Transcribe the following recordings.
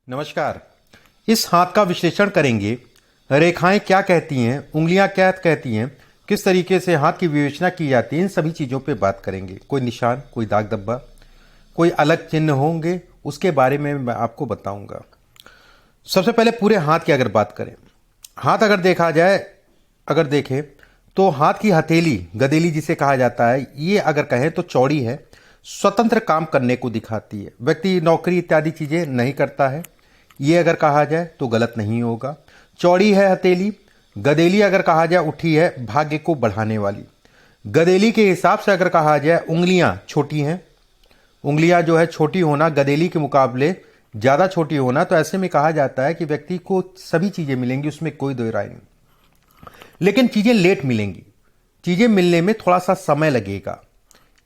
नमस्कार। इस हाथ का विश्लेषण करेंगे। रेखाएं क्या कहती हैं, उंगलियां क्या कहती हैं, किस तरीके से हाथ की विवेचना की जाती है, इन सभी चीज़ों पे बात करेंगे। कोई निशान, कोई दाग धब्बा, कोई अलग चिन्ह होंगे, उसके बारे में मैं आपको बताऊंगा। सबसे पहले पूरे हाथ की अगर बात करें, हाथ अगर देखा जाए, अगर देखें तो हाथ की हथेली, गदेली जिसे कहा जाता है, ये अगर कहें तो चौड़ी है, स्वतंत्र काम करने को दिखाती है। व्यक्ति नौकरी इत्यादि चीज़ें नहीं करता है, ये अगर कहा जाए तो गलत नहीं होगा। चौड़ी है हथेली। गदेली अगर कहा जाए उठी है, भाग्य को बढ़ाने वाली। गदेली के हिसाब से अगर कहा जाए, उंगलियां छोटी हैं। उंगलियां जो है छोटी होना, गदेली के मुकाबले ज़्यादा छोटी होना, तो ऐसे में कहा जाता है कि व्यक्ति को सभी चीज़ें मिलेंगी, उसमें कोई दो राय नहीं, लेकिन चीज़ें लेट मिलेंगी। चीज़ें मिलने में थोड़ा सा समय लगेगा।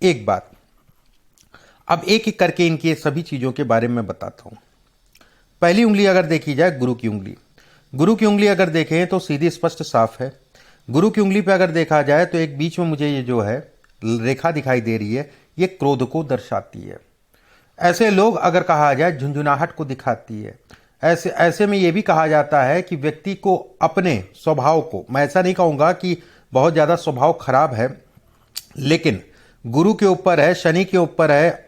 एक बात, अब एक एक करके इनकी सभी चीज़ों के बारे में बताता हूं। पहली उंगली अगर देखी जाए, गुरु की उंगली। गुरु की उंगली अगर देखें तो सीधी, स्पष्ट, साफ है। गुरु की उंगली पे अगर देखा जाए तो एक बीच में मुझे ये जो है रेखा दिखाई दे रही है, ये क्रोध को दर्शाती है। ऐसे लोग अगर कहा जाए झुंझुनाहट को दिखाती है। ऐसे ऐसे में ये भी कहा जाता है कि व्यक्ति को अपने स्वभाव को, मैं ऐसा नहीं कहूँगा कि बहुत ज़्यादा स्वभाव खराब है, लेकिन गुरु के ऊपर है, शनि के ऊपर है,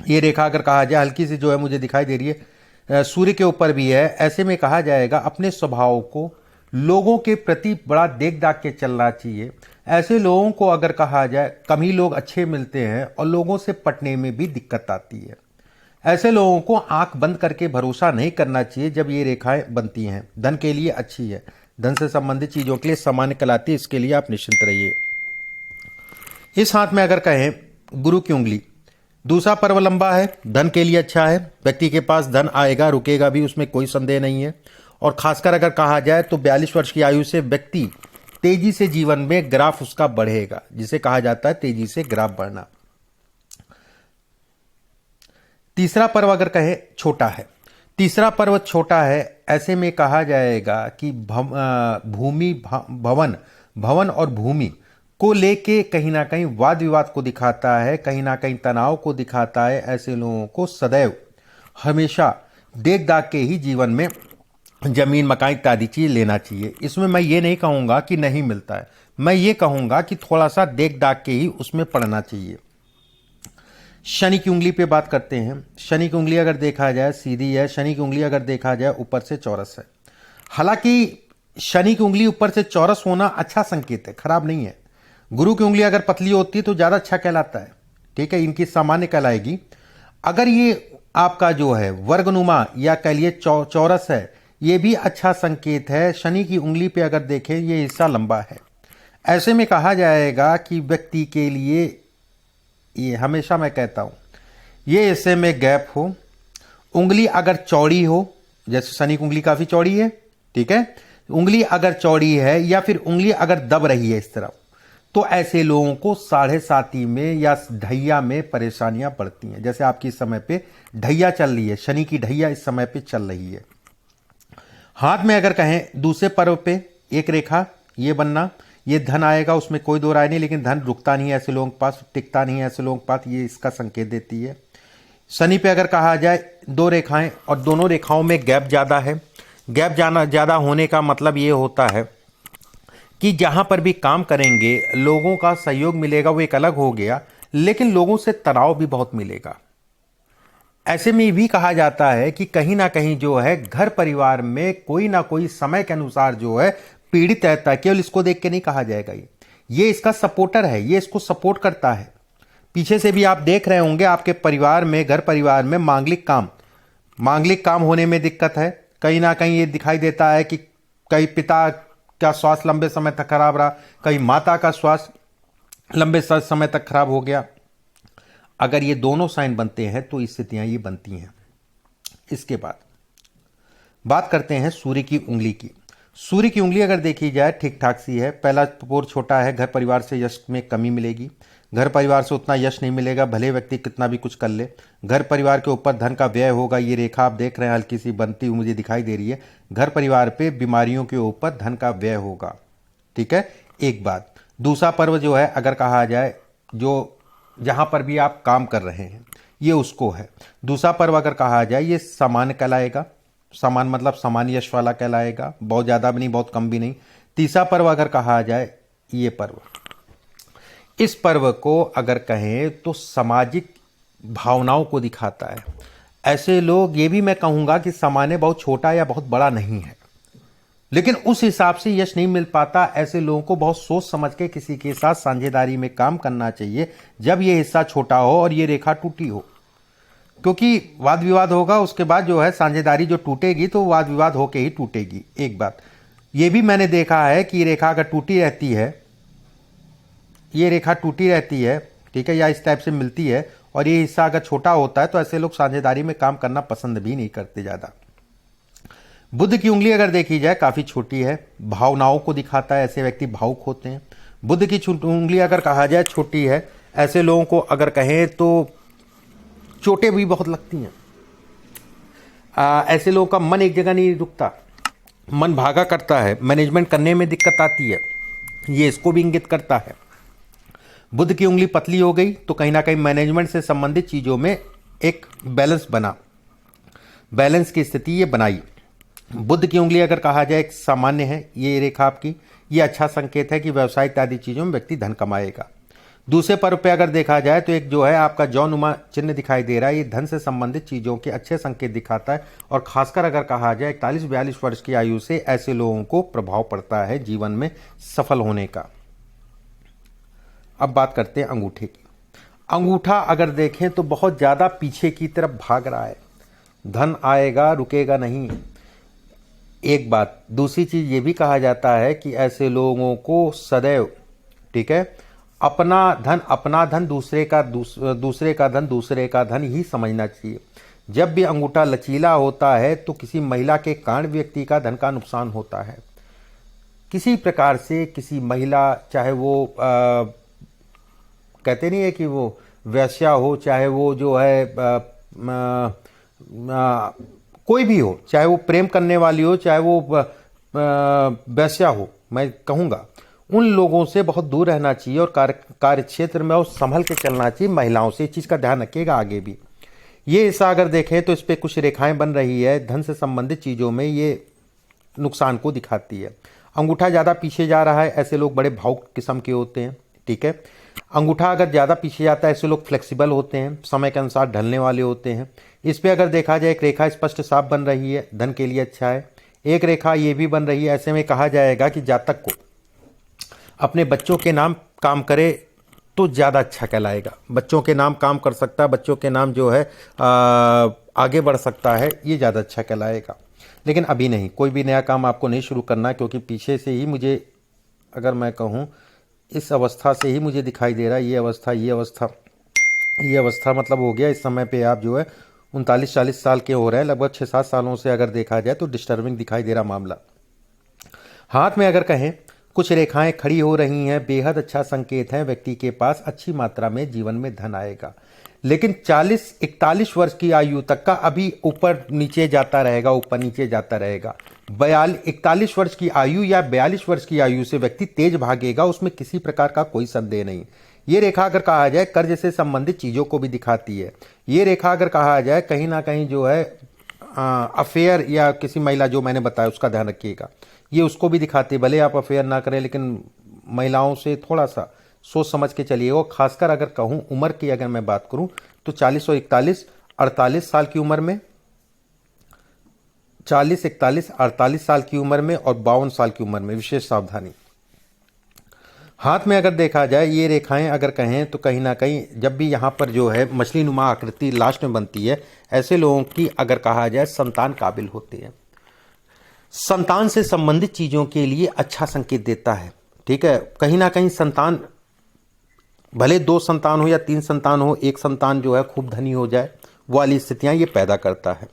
ये रेखा अगर कहा जाए हल्की सी जो है मुझे दिखाई दे रही है, सूर्य के ऊपर भी है। ऐसे में कहा जाएगा अपने स्वभाव को लोगों के प्रति बड़ा देख दाख के चलना चाहिए। ऐसे लोगों को अगर कहा जाए, कम ही लोग अच्छे मिलते हैं और लोगों से पटने में भी दिक्कत आती है। ऐसे लोगों को आंख बंद करके भरोसा नहीं करना चाहिए जब ये रेखाएं बनती हैं। धन के लिए अच्छी है, धन से संबंधित चीज़ों के लिए सामान्य कहलाती है, इसके लिए आप निश्चिंत रहिए। इस हाथ में अगर कहें गुरु की उंगली, दूसरा पर्व लंबा है, धन के लिए अच्छा है। व्यक्ति के पास धन आएगा, रुकेगा भी, उसमें कोई संदेह नहीं है। और खासकर अगर कहा जाए तो 42 वर्ष की आयु से व्यक्ति तेजी से जीवन में ग्राफ उसका बढ़ेगा, जिसे कहा जाता है तेजी से ग्राफ बढ़ना। तीसरा पर्व अगर कहें छोटा है, तीसरा पर्व छोटा है, ऐसे में कहा जाएगा कि भूमि, भवन और भूमि को लेके कहीं ना कहीं वाद विवाद को दिखाता है, कहीं ना कहीं तनाव को दिखाता है। ऐसे लोगों को सदैव हमेशा देख दाख के ही जीवन में जमीन, मकान इत्यादि चीज लेना चाहिए। इसमें मैं ये नहीं कहूँगा कि नहीं मिलता है, मैं ये कहूँगा कि थोड़ा सा देख दाख के ही उसमें पड़ना चाहिए। शनि की उंगली पे बात करते हैं। शनि की उंगली अगर देखा जाए सीधी है, शनि की उंगली अगर देखा जाए ऊपर से चौरस है। हालांकि शनि की उंगली ऊपर से चौरस होना अच्छा संकेत है, खराब नहीं है। गुरु की उंगली अगर पतली होती है तो ज़्यादा अच्छा कहलाता है, ठीक है, इनकी सामान्य कहलाएगी। अगर ये आपका जो है वर्गनुमा या कह लिए चौरस है, ये भी अच्छा संकेत है। शनि की उंगली पे अगर देखें ये हिस्सा लंबा है, ऐसे में कहा जाएगा कि व्यक्ति के लिए ये, हमेशा मैं कहता हूँ, ये हिस्से में गैप हो। उंगली अगर चौड़ी हो, जैसे शनि की उंगली काफ़ी चौड़ी है, ठीक है, उंगली अगर चौड़ी है या फिर उंगली अगर दब रही है इस तरफ, तो ऐसे लोगों को 7.5 में या ढैया में परेशानियां पड़ती हैं। जैसे आपकी इस समय पे ढैया चल रही है, शनि की ढैया इस समय पे चल रही है। हाथ में अगर कहें दूसरे पर्व पे एक रेखा ये बनना, ये धन आएगा, उसमें कोई दो राय नहीं, लेकिन धन रुकता नहीं है ऐसे लोगों के पास, टिकता नहीं है ऐसे लोगों के पास, ये इसका संकेत देती है। शनि पे अगर कहा जाए दो रेखाएं और दोनों रेखाओं में गैप ज़्यादा है। गैप ज़्यादा होने का मतलब ये होता है कि जहां पर भी काम करेंगे लोगों का सहयोग मिलेगा, वो एक अलग हो गया, लेकिन लोगों से तनाव भी बहुत मिलेगा। ऐसे में भी कहा जाता है कि कहीं ना कहीं जो है घर परिवार में कोई ना कोई समय के अनुसार जो है पीड़ित रहता है। केवल इसको देख के नहीं कहा जाएगा, ये इसका सपोर्टर है, ये इसको सपोर्ट करता है। पीछे से भी आप देख रहे होंगे आपके परिवार में, घर परिवार में मांगलिक काम होने में दिक्कत है। कहीं ना कहीं ये दिखाई देता है कि कई पिता का स्वास्थ्य लंबे समय तक खराब रहा, कहीं माता का स्वास्थ्य लंबे समय तक खराब हो गया। अगर ये दोनों साइन बनते हैं तो स्थितियां ये बनती हैं। इसके बाद बात करते हैं सूर्य की उंगली की। सूर्य की उंगली अगर देखी जाए ठीक ठाक सी है। पहला पोर छोटा है, घर परिवार से यश में कमी मिलेगी, घर परिवार से उतना यश नहीं मिलेगा, भले व्यक्ति कितना भी कुछ कर ले। घर परिवार के ऊपर धन का व्यय होगा, ये रेखा आप देख रहे हैं हल्की सी बनती हुई मुझे दिखाई दे रही है। घर परिवार पे बीमारियों के ऊपर धन का व्यय होगा, ठीक है, एक बात। दूसरा पर्व जो है अगर कहा जाए, जो जहां पर भी आप काम कर रहे हैं, ये उसको है। दूसरा पर्व अगर कहा जाए ये सामान्य कहलाएगा, सामान्य मतलब सामान्य यश वाला कहलाएगा, बहुत ज़्यादा भी नहीं बहुत कम भी नहीं। तीसरा पर्व अगर कहा जाए ये पर्व, इस पर्व को अगर कहें तो सामाजिक भावनाओं को दिखाता है। ऐसे लोग, ये भी मैं कहूँगा कि सामान्य बहुत छोटा या बहुत बड़ा नहीं है, लेकिन उस हिसाब से यश नहीं मिल पाता। ऐसे लोगों को बहुत सोच समझ के किसी के साथ साझेदारी में काम करना चाहिए जब ये हिस्सा छोटा हो और ये रेखा टूटी हो, क्योंकि वाद विवाद होगा उसके बाद जो है साझेदारी जो टूटेगी तो वाद विवाद होके ही टूटेगी। एक बात ये भी मैंने देखा है कि रेखा अगर टूटी रहती है, ये रेखा टूटी रहती है, ठीक है, या इस टाइप से मिलती है और ये हिस्सा अगर छोटा होता है तो ऐसे लोग साझेदारी में काम करना पसंद भी नहीं करते ज़्यादा। बुध की उंगली अगर देखी जाए काफ़ी छोटी है, भावनाओं को दिखाता है, ऐसे व्यक्ति भावुक होते हैं। बुध की उंगली अगर कहा जाए छोटी है, ऐसे लोगों को अगर कहें तो चोटें भी बहुत लगती हैं। ऐसे लोगों का मन एक जगह नहीं रुकता, मन भागा करता है, मैनेजमेंट करने में दिक्कत आती है, ये इसको भी इंगित करता है। बुध की उंगली पतली हो गई तो कहीं ना कहीं मैनेजमेंट से संबंधित चीज़ों में एक बैलेंस बना, बैलेंस की स्थिति ये बनाई। बुध की उंगली अगर कहा जाए एक सामान्य है ये रेखा आपकी, ये अच्छा संकेत है कि व्यवसाय इत्यादि चीज़ों में व्यक्ति धन कमाएगा। दूसरे पर्व पे अगर देखा जाए तो एक जो है आपका जौनुमा चिन्ह दिखाई दे रहा है, ये धन से संबंधित चीज़ों के अच्छे संकेत दिखाता है और खासकर अगर कहा जाए 41-42 वर्ष की आयु से ऐसे लोगों को प्रभाव पड़ता है जीवन में सफल होने का। अब बात करते हैं अंगूठे की। अंगूठा अगर देखें तो बहुत ज़्यादा पीछे की तरफ भाग रहा है, धन आएगा रुकेगा नहीं। एक बात, दूसरी चीज़ ये भी कहा जाता है कि ऐसे लोगों को सदैव, ठीक है, अपना धन दूसरे का धन दूसरे का धन ही समझना चाहिए। जब भी अंगूठा लचीला होता है तो किसी महिला के कारण व्यक्ति का धन का नुकसान होता है। किसी प्रकार से किसी महिला, चाहे वो कहते नहीं है कि वो वेश्या हो, चाहे वो जो है कोई भी हो, चाहे वो प्रेम करने वाली हो, चाहे वो वेश्या हो, मैं कहूँगा उन लोगों से बहुत दूर रहना चाहिए और कार्य क्षेत्र में और संभल के चलना चाहिए महिलाओं से। इस चीज़ का ध्यान रखिएगा आगे भी। ये हिस्सा अगर देखें तो इस पर कुछ रेखाएं बन रही है, धन से संबंधित चीज़ों में ये नुकसान को दिखाती है। अंगूठा ज़्यादा पीछे जा रहा है, ऐसे लोग बड़े भावुक किस्म के होते हैं, ठीक है। अंगूठा अगर ज़्यादा पीछे जाता है ऐसे लोग फ्लेक्सिबल होते हैं, समय के अनुसार ढलने वाले होते हैं। इस पर अगर देखा जाए एक रेखा स्पष्ट साफ बन रही है, धन के लिए अच्छा है। एक रेखा ये भी बन रही है, ऐसे में कहा जाएगा कि जातक को अपने बच्चों के नाम काम करे तो ज़्यादा अच्छा कहलाएगा। बच्चों के नाम काम कर सकता है, बच्चों के नाम जो है आगे बढ़ सकता है, ये ज़्यादा अच्छा कहलाएगा। लेकिन अभी नहीं, कोई भी नया काम आपको नहीं शुरू करना, क्योंकि पीछे से ही मुझे, अगर मैं कहूँ इस अवस्था से ही मुझे दिखाई दे रहा है, ये अवस्था मतलब हो गया। इस समय पे आप जो है 39-40 साल के हो रहे हैं, लगभग 6-7 सालों से अगर देखा जाए तो डिस्टर्बिंग दिखाई दे रहा मामला। हाथ में अगर कहें कुछ रेखाएं खड़ी हो रही हैं, बेहद अच्छा संकेत है, व्यक्ति के पास अच्छी मात्रा में जीवन में धन आएगा। लेकिन 40-41 वर्ष की आयु तक का अभी ऊपर नीचे जाता रहेगा, ऊपर नीचे जाता रहेगा। 41 वर्ष की आयु या 42 वर्ष की आयु से व्यक्ति तेज भागेगा, उसमें किसी प्रकार का कोई संदेह नहीं। ये रेखा अगर कहा जाए कर्ज से संबंधित चीज़ों को भी दिखाती है। ये रेखा अगर कहा जाए कहीं ना कहीं जो है अफेयर या किसी महिला, जो मैंने बताया उसका ध्यान रखिएगा, ये उसको भी दिखाती है। भले आप अफेयर ना करें लेकिन महिलाओं से थोड़ा सा सोच समझ के चलिए। और खासकर अगर कहूँ उम्र की अगर मैं बात करूँ तो 40 और 48 साल की उम्र में, 40, 41, 48 साल की उम्र में और 52 साल की उम्र में विशेष सावधानी। हाथ में अगर देखा जाए ये रेखाएं अगर कहें तो कहीं ना कहीं जब भी यहाँ पर जो है मछली नुमा आकृति लास्ट में बनती है, ऐसे लोगों की अगर कहा जाए संतान काबिल होते हैं। संतान से संबंधित चीज़ों के लिए अच्छा संकेत देता है, ठीक है। कहीं ना कहीं संतान, भले 2 संतान हो या 3 संतान हो, एक संतान जो है खूब धनी हो जाए, वो वाली स्थितियाँ ये पैदा करता है।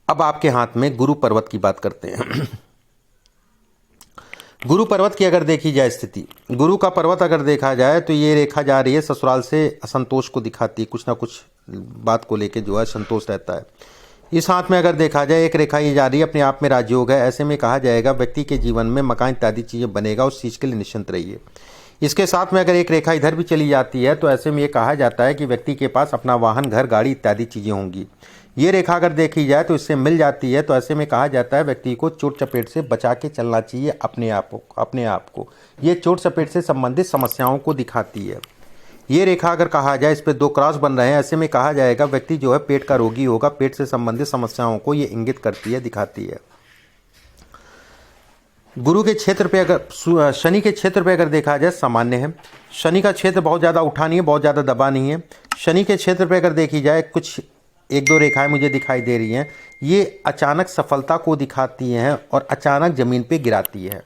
अब आपके हाथ में गुरु पर्वत की बात करते हैं। गुरु पर्वत की अगर देखी जाए स्थिति, गुरु का पर्वत अगर देखा जाए तो ये रेखा जा रही है ससुराल से असंतोष को दिखाती है, कुछ ना कुछ बात को लेके जो है संतोष रहता है। इस हाथ में अगर देखा जाए एक रेखा ये जा रही है अपने आप में राजयोग है। ऐसे में कहा जाएगा व्यक्ति के जीवन में मकान इत्यादि चीज़ें बनेगा, उस चीज़ के लिए निश्चिंत रहिए। इसके साथ में अगर एक रेखा इधर भी चली जाती है तो ऐसे में ये कहा जाता है कि व्यक्ति के पास अपना वाहन, घर, गाड़ी इत्यादि चीज़ें होंगी। ये रेखा अगर देखी जाए तो इससे मिल जाती है तो ऐसे में कहा जाता है व्यक्ति को चोट चपेट से बचा के चलना चाहिए अपने आप को। ये चोट चपेट से संबंधित समस्याओं को दिखाती है। ये रेखा अगर कहा जाए, इस पे 2 क्रॉस बन रहे हैं, ऐसे में कहा जाएगा व्यक्ति जो है पेट का रोगी होगा। पेट से संबंधित समस्याओं को ये इंगित करती है, दिखाती है। गुरु के क्षेत्र पे अगर शनि के क्षेत्र पे अगर देखा जाए सामान्य है। शनि का क्षेत्र बहुत ज़्यादा उठा नहीं है, बहुत ज़्यादा दबा नहीं है। शनि के क्षेत्र पे अगर देखी जाए कुछ 1-2 रेखाएं मुझे दिखाई दे रही हैं। ये अचानक सफलता को दिखाती हैं और अचानक ज़मीन पे गिराती है।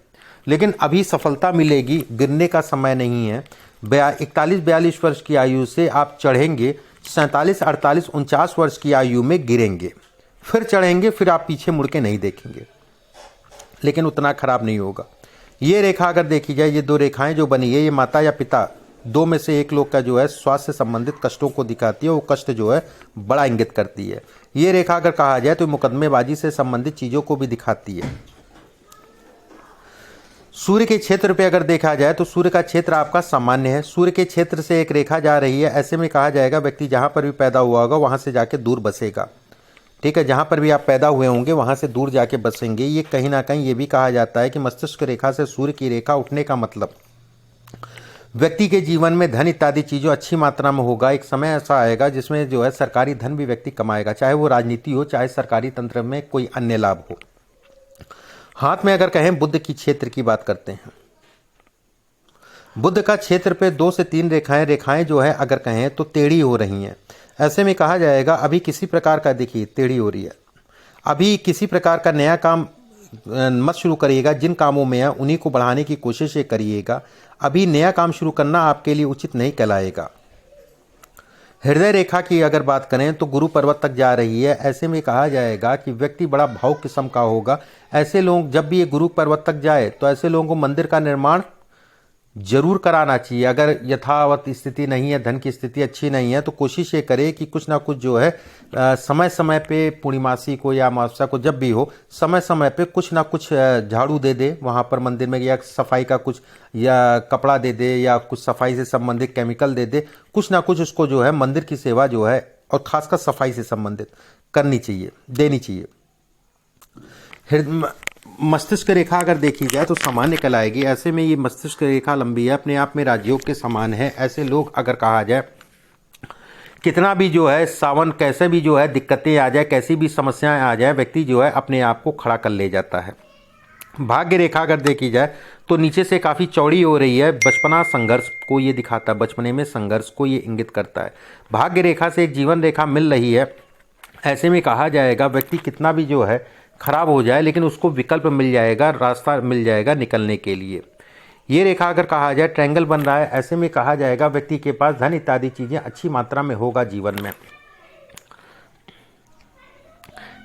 लेकिन अभी सफलता मिलेगी, गिरने का समय नहीं है। 41-42 वर्ष की आयु से आप चढ़ेंगे, 47, 48, 49 वर्ष की आयु में गिरेंगे, फिर चढ़ेंगे, फिर आप पीछे मुड़ के नहीं देखेंगे, लेकिन उतना खराब नहीं होगा। ये रेखा अगर देखी जाए, ये 2 रेखाएं जो बनी है, ये माता या पिता 2 में से एक लोग का जो है स्वास्थ्य से संबंधित कष्टों को दिखाती है। वो कष्ट जो है बड़ा इंगित करती है। ये रेखा अगर कहा जाए तो मुकदमेबाजी से संबंधित चीज़ों को भी दिखाती है। सूर्य के क्षेत्र पे अगर देखा जाए तो सूर्य का क्षेत्र आपका सामान्य है। सूर्य के क्षेत्र से एक रेखा जा रही है। ऐसे में कहा जाएगा व्यक्ति जहाँ पर भी पैदा हुआ होगा वहाँ से जाके दूर बसेगा। ठीक है, जहाँ पर भी आप पैदा हुए होंगे वहाँ से दूर जाके बसेंगे। ये कहीं ना कहीं ये भी कहा जाता है कि मस्तिष्क रेखा से सूर्य की रेखा उठने का मतलब व्यक्ति के जीवन में धन इत्यादि चीज़ों अच्छी मात्रा में होगा। एक समय ऐसा आएगा जिसमें जो है सरकारी धन भी व्यक्ति कमाएगा, चाहे वो राजनीति हो, चाहे सरकारी तंत्र में कोई अन्य लाभ हो। हाथ में अगर कहें, बुध की क्षेत्र की बात करते हैं। बुध का क्षेत्र पे 2 से 3 रेखाएं जो है अगर कहें तो टेढ़ी हो रही हैं। ऐसे में कहा जाएगा अभी किसी प्रकार का, देखिए टेढ़ी हो रही है, अभी किसी प्रकार का नया काम मत शुरू करिएगा। जिन कामों में है उन्हीं को बढ़ाने की कोशिश करिएगा। अभी नया काम शुरू करना आपके लिए उचित नहीं कहलाएगा। हृदय रेखा की अगर बात करें तो गुरु पर्वत तक जा रही है। ऐसे में कहा जाएगा कि व्यक्ति बड़ा भावुक किस्म का होगा। ऐसे लोग जब भी ये गुरु पर्वत तक जाए तो ऐसे लोगों को मंदिर का निर्माण जरूर कराना चाहिए। अगर यथावत स्थिति नहीं है, धन की स्थिति अच्छी नहीं है, तो कोशिश ये करे कि कुछ ना कुछ जो है समय समय पे, पूर्णिमासी को या अमावस्या को जब भी हो, समय समय पे कुछ ना कुछ झाड़ू दे दे वहाँ पर मंदिर में, या सफाई का कुछ या कपड़ा दे दे, या कुछ सफाई से संबंधित केमिकल दे दे। कुछ ना कुछ उसको जो है मंदिर की सेवा जो है, और खासकर सफाई से संबंधित करनी चाहिए, देनी चाहिए। मस्तिष्क रेखा अगर देखी जाए तो सामान्य कहलाएगी। ऐसे में ये मस्तिष्क रेखा लंबी है, अपने आप में राजयोग के समान है। ऐसे लोग अगर कहा जाए कितना भी जो है सावन, कैसे भी जो है दिक्कतें आ जाए, कैसी भी समस्याएं आ जाए, व्यक्ति जो है अपने आप को खड़ा कर ले जाता है। भाग्य रेखा अगर देखी जाए तो नीचे से काफ़ी चौड़ी हो रही है। बचपना संघर्ष को ये दिखाता है, बचपने में संघर्ष को ये इंगित करता है। भाग्य रेखा से एक जीवन रेखा मिल रही है। ऐसे में कहा जाएगा व्यक्ति कितना भी जो है खराब हो जाए, लेकिन उसको विकल्प मिल जाएगा, रास्ता मिल जाएगा निकलने के लिए। ये रेखा अगर कहा जाए ट्रायंगल बन रहा है। ऐसे में कहा जाएगा व्यक्ति के पास धन इत्यादि चीज़ें अच्छी मात्रा में होगा जीवन में।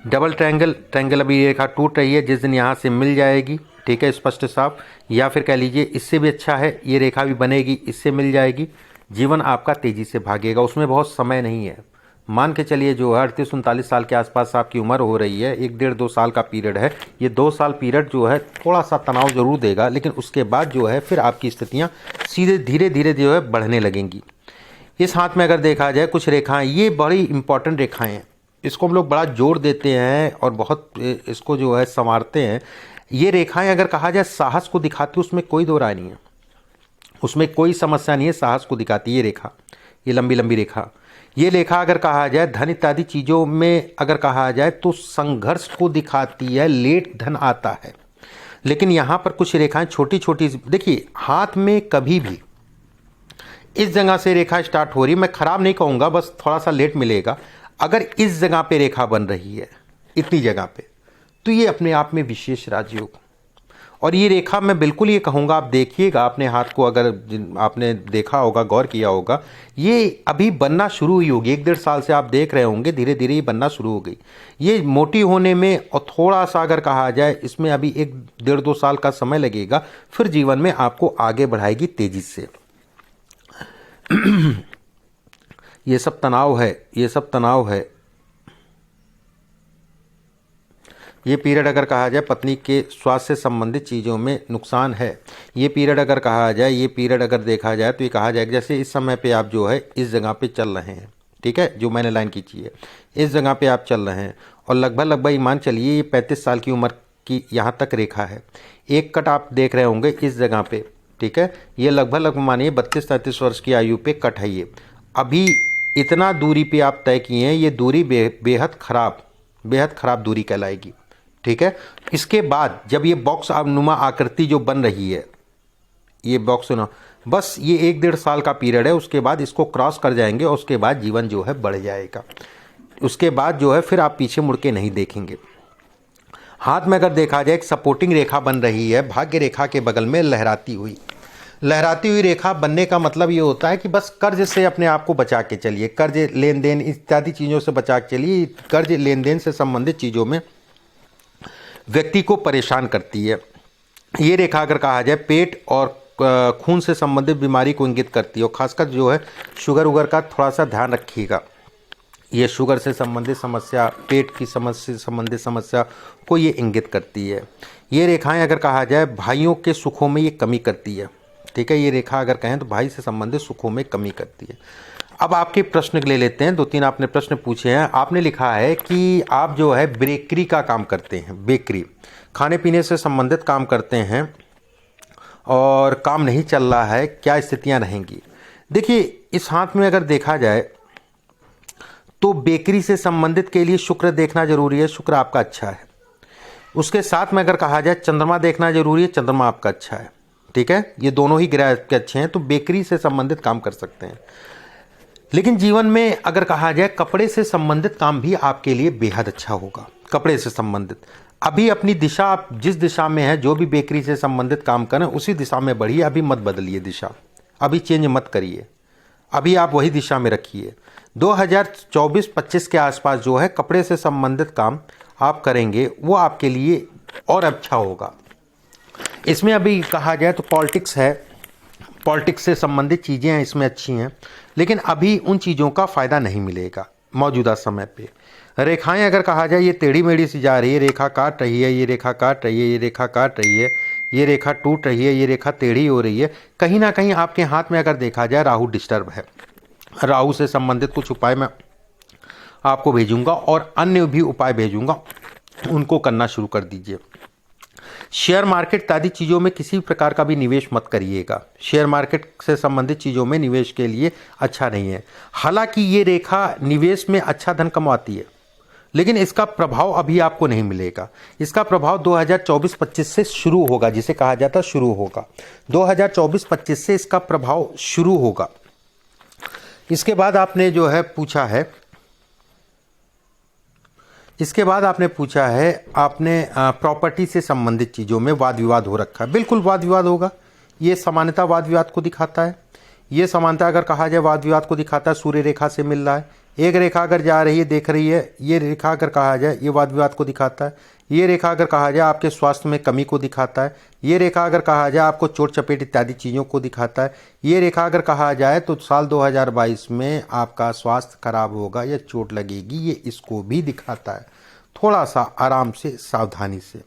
डबल ट्रायंगल अभी ये रेखा टूट रही है, जिस दिन यहाँ से मिल जाएगी, ठीक है, स्पष्ट साफ, या फिर कह लीजिए इससे भी अच्छा है, ये रेखा भी बनेगी, इससे मिल जाएगी, जीवन आपका तेजी से भागेगा। उसमें बहुत समय नहीं है, मान के चलिए जो है 38-39 साल के आसपास आपकी उम्र हो रही है। 1-1.5-2 साल का पीरियड है। ये 2 साल पीरियड जो है थोड़ा सा तनाव जरूर देगा, लेकिन उसके बाद जो है फिर आपकी स्थितियाँ सीधे धीरे धीरे जो है बढ़ने लगेंगी। इस हाथ में अगर देखा जाए कुछ रेखाएं, ये बड़ी इंपॉर्टेंट रेखाएं हैं, इसको हम लोग बड़ा जोर देते हैं और बहुत इसको जो है संवारते हैं। ये रेखाएं अगर कहा जाए साहस को दिखाती, उसमें कोई दो राय नहीं है, उसमें कोई समस्या नहीं है, साहस को दिखाती है ये रेखा, ये लंबी लंबी रेखा। ये रेखा अगर कहा जाए धन इत्यादि चीज़ों में अगर कहा जाए तो संघर्ष को दिखाती है, लेट धन आता है। लेकिन यहाँ पर कुछ रेखाएं छोटी छोटी, देखिए हाथ में कभी भी इस जगह से रेखा स्टार्ट हो रही, मैं खराब नहीं कहूँगा, बस थोड़ा सा लेट मिलेगा। अगर इस जगह पे रेखा बन रही है, इतनी जगह पे, तो ये अपने आप में विशेष राजयोग। और ये रेखा मैं बिल्कुल ये कहूँगा, आप देखिएगा अपने हाथ को, अगर आपने देखा होगा, गौर किया होगा, ये अभी बनना शुरू हुई होगी। 1-1.5 साल से आप देख रहे होंगे, धीरे धीरे ये बनना शुरू हो गई। ये मोटी होने में और थोड़ा सा अगर कहा जाए इसमें अभी 1-1.5-2 साल का समय लगेगा, फिर जीवन में आपको आगे बढ़ाएगी तेजी से। ये सब तनाव है, ये सब तनाव है। ये पीरियड अगर कहा जाए पत्नी के स्वास्थ्य से संबंधित चीज़ों में नुकसान है। ये पीरियड अगर कहा जाए, ये पीरियड अगर देखा जाए तो ये कहा जाए जैसे इस समय पे आप जो है इस जगह पे चल रहे हैं, ठीक है, जो मैंने लाइन खींची है इस जगह पे आप चल रहे हैं और लगभग ईमान चलिए ये 35 साल की उम्र की यहाँ तक रेखा है। एक कट आप देख रहे होंगे इस जगह पे, ठीक है, ये लगभग मानिए 32-33 वर्ष की आयु पे कट है। ये अभी इतना दूरी पे आप तय किए हैं, ये दूरी बेहद खराब दूरी कहलाएगी, ठीक है। इसके बाद जब ये बॉक्स नुमा आकृति जो बन रही है, ये बॉक्स ना बस ये 1-1.5 साल का पीरियड है, उसके बाद इसको क्रॉस कर जाएंगे और उसके बाद जीवन जो है बढ़ जाएगा। उसके बाद जो है फिर आप पीछे मुड़ के नहीं देखेंगे। हाथ में अगर देखा जाए एक सपोर्टिंग रेखा बन रही है भाग्य रेखा के बगल में लहराती हुई रेखा बनने का मतलब ये होता है कि बस कर्ज से अपने आप को बचा के चलिए, कर्ज लेन देन इत्यादि चीज़ों से बचा के चलिए। कर्ज लेन देन से संबंधित चीज़ों में व्यक्ति को परेशान करती है। ये रेखा अगर कहा जाए पेट और खून से संबंधित बीमारी को इंगित करती है और खासकर जो है शुगर उगर का थोड़ा सा ध्यान रखिएगा। ये शुगर से संबंधित समस्या, पेट की समस्या से संबंधित समस्या को ये इंगित करती है। ये रेखाएं अगर कहा जाए भाइयों के सुखों में ये कमी करती है, ठीक है। ये रेखा अगर कहें तो भाई से संबंधित सुखों में कमी करती है। अब आपके प्रश्न ले लेते हैं, 2-3 आपने प्रश्न पूछे हैं। आपने लिखा है कि आप जो है बेकरी का काम करते हैं, बेकरी खाने पीने से संबंधित काम करते हैं और काम नहीं चल रहा है, क्या स्थितियां रहेंगी। देखिए इस हाथ में अगर देखा जाए तो बेकरी से संबंधित के लिए शुक्र देखना जरूरी है, शुक्र आपका अच्छा है। उसके साथ में अगर कहा जाए चंद्रमा देखना जरूरी है, चंद्रमा आपका अच्छा है, ठीक है। ये दोनों ही ग्रह के अच्छे हैं तो बेकरी से संबंधित काम कर सकते हैं। लेकिन जीवन में अगर कहा जाए कपड़े से संबंधित काम भी आपके लिए बेहद अच्छा होगा। कपड़े से संबंधित अभी अपनी दिशा, आप जिस दिशा में है, जो भी बेकरी से संबंधित काम करें उसी दिशा में बढ़िए, अभी मत बदलिए दिशा, अभी चेंज मत करिए, अभी आप वही दिशा में रखिए। 2024-25 के आसपास जो है कपड़े से संबंधित काम आप करेंगे वो आपके लिए और अच्छा होगा। इसमें अभी कहा जाए तो पॉलिटिक्स है, पॉलिटिक्स से संबंधित चीज़ें हैं इसमें अच्छी हैं, लेकिन अभी उन चीज़ों का फ़ायदा नहीं मिलेगा मौजूदा समय पे। रेखाएं अगर कहा जाए ये टेढ़ी मेढ़ी सी जा रही है, रेखा काट रही है, ये रेखा काट रही है, ये रेखा काट रही है, ये रेखा टूट रही है, ये रेखा टेढ़ी हो रही है। कहीं ना कहीं आपके हाथ में अगर देखा जाए राहु डिस्टर्ब है। राहु से संबंधित कुछ उपाय मैं आपको भेजूंगा और अन्य भी उपाय भेजूंगा, उनको करना शुरू कर दीजिए। शेयर मार्केट इत्यादि चीज़ों में किसी प्रकार का भी निवेश मत करिएगा। शेयर मार्केट से संबंधित चीज़ों में निवेश के लिए अच्छा नहीं है। हालांकि ये रेखा निवेश में अच्छा धन कमाती है, लेकिन इसका प्रभाव अभी आपको नहीं मिलेगा। इसका प्रभाव 2024-25 से शुरू होगा, जिसे कहा जाता शुरू होगा। 2024-25 से इसका प्रभाव शुरू होगा। इसके बाद आपने जो है पूछा है, इसके बाद आपने पूछा है, आपने प्रॉपर्टी से संबंधित चीज़ों में वाद विवाद हो रखा है। बिल्कुल वाद विवाद होगा, ये समानता वाद विवाद को दिखाता है। ये समानता अगर कहा जाए वाद विवाद को दिखाता है, सूर्य रेखा से मिल रहा है। एक रेखा अगर जा रही है, देख रही है, ये रेखा अगर कहा जाए ये वाद विवाद को दिखाता है। ये रेखा अगर कहा जाए आपके स्वास्थ्य में कमी को दिखाता है। ये रेखा अगर कहा जाए आपको चोट चपेट इत्यादि चीज़ों को दिखाता है। ये रेखा अगर कहा जाए तो साल 2022 में आपका स्वास्थ्य खराब होगा या चोट लगेगी, ये इसको भी दिखाता है। थोड़ा सा आराम से सावधानी से,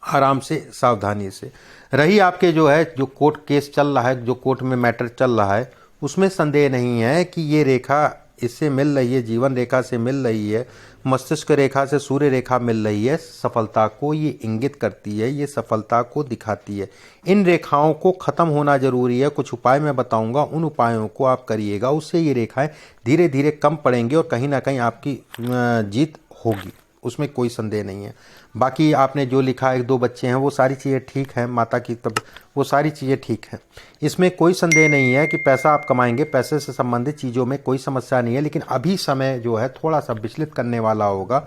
आराम से सावधानी से रही। आपके जो है जो कोर्ट केस चल रहा है, जो कोर्ट में मैटर चल रहा है, उसमें संदेह नहीं है कि ये रेखा इससे मिल रही है, जीवन रेखा से मिल रही है, मस्तिष्क रेखा से सूर्य रेखा मिल रही है। सफलता को ये इंगित करती है, ये सफलता को दिखाती है। इन रेखाओं को ख़त्म होना जरूरी है। कुछ उपाय मैं बताऊंगा, उन उपायों को आप करिएगा, उससे ये रेखाएं धीरे धीरे कम पड़ेंगी और कहीं ना कहीं आपकी जीत होगी, उसमें कोई संदेह नहीं है। बाकी आपने जो लिखा, 1-2 बच्चे हैं, वो सारी चीज़ें ठीक हैं, माता की तब वो सारी चीज़ें ठीक हैं, इसमें कोई संदेह नहीं है कि पैसा आप कमाएंगे, पैसे से संबंधित चीज़ों में कोई समस्या नहीं है। लेकिन अभी समय जो है थोड़ा सा विचलित करने वाला होगा,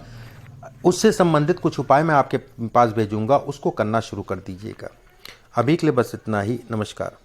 उससे संबंधित कुछ उपाय मैं आपके पास भेजूंगा, उसको करना शुरू कर दीजिएगा। अभी के लिए बस इतना ही, नमस्कार।